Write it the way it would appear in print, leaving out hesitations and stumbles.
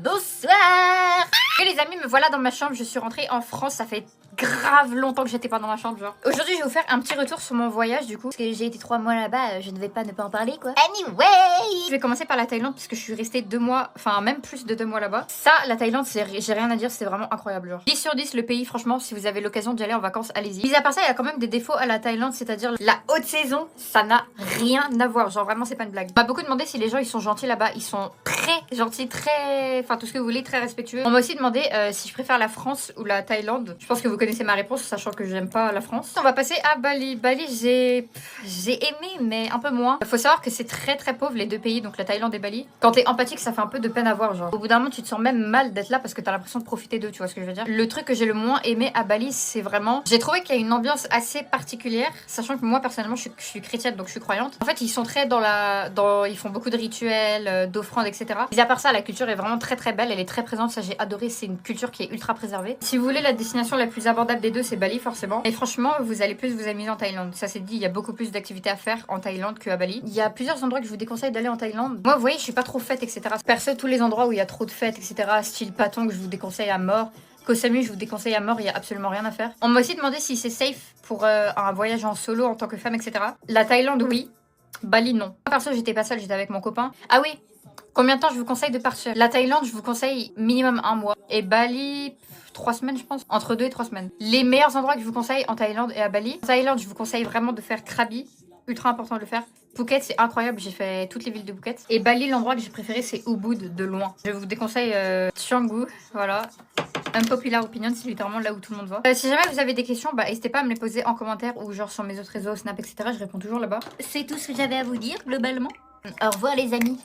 Bonsoir. Et les amis, me voilà dans ma chambre, je suis rentrée en France, ça fait grave longtemps que j'étais pas dans ma chambre genre. Aujourd'hui je vais vous faire un petit retour sur mon voyage du coup. Parce que j'ai été 3 mois là-bas, je ne vais pas ne pas en parler quoi. Anyway, je vais commencer par la Thaïlande puisque je suis restée 2 mois, enfin même plus de 2 mois là-bas. Ça, la Thaïlande, j'ai rien à dire, c'est vraiment incroyable genre. 10 sur 10 le pays, franchement, si vous avez l'occasion d'y aller en vacances, allez-y. Mis à part ça, il y a quand même des défauts à la Thaïlande, c'est-à-dire la haute saison, ça n'a rien à voir, genre vraiment c'est pas une blague. On m'a beaucoup demandé si les gens ils sont gentils là-bas, ils sont très gentils, très... Enfin tout ce que vous voulez, très respectueux. On m'a aussi demandé si je préfère la France ou la Thaïlande. Je pense que vous connaissez ma réponse, sachant que j'aime pas la France. On va passer à Bali. Bali, j'ai aimé, mais un peu moins. Faut savoir que c'est très très pauvre les deux pays, donc la Thaïlande et Bali. Quand t'es empathique, ça fait un peu de peine à voir, genre. Au bout d'un moment, tu te sens même mal d'être là parce que t'as l'impression de profiter d'eux, tu vois ce que je veux dire. Le truc que j'ai le moins aimé à Bali, c'est vraiment... J'ai trouvé qu'il y a une ambiance assez particulière, sachant que moi, personnellement, je suis chrétienne, donc je suis croyante. En fait, ils sont très ils font beaucoup de rituels, d'offrandes, etc. Mis à part ça, la culture est vraiment très très belle, elle est très présente, ça j'ai adoré, c'est une culture qui est ultra préservée. Si vous voulez la destination la plus abordable des deux, c'est Bali forcément. Et franchement, vous allez plus vous amuser en Thaïlande. Ça c'est dit, il y a beaucoup plus d'activités à faire en Thaïlande qu'à Bali. Il y a plusieurs endroits que je vous déconseille d'aller en Thaïlande. Moi, vous voyez, je suis pas trop fête, etc. Perso, tous les endroits où il y a trop de fêtes, etc. Style Patong, je vous déconseille à mort. Koh Samui, je vous déconseille à mort, il y a absolument rien à faire. On m'a aussi demandé si c'est safe pour un voyage en solo en tant que femme, etc. La Thaïlande, oui. Bali, non. Perso, j'étais pas seule, j'étais avec mon copain. Ah oui, combien de temps je vous conseille de partir? La Thaïlande, je vous conseille minimum 1 mois. Et Bali, 3 semaines, je pense. Entre 2 et 3 semaines. Les meilleurs endroits que je vous conseille en Thaïlande et à Bali. En Thaïlande, je vous conseille vraiment de faire Krabi. Ultra important de le faire. Phuket, c'est incroyable. J'ai fait toutes les villes de Phuket. Et Bali, l'endroit que j'ai préféré, c'est Ubud, de loin. Je vous déconseille Canggu. Voilà. Unpopular opinion, c'est littéralement là où tout le monde va. Si jamais vous avez des questions, bah n'hésitez pas à me les poser en commentaire ou genre sur mes autres réseaux, Snap, etc. Je réponds toujours là-bas. C'est tout ce que j'avais à vous dire, globalement. Au revoir les amis.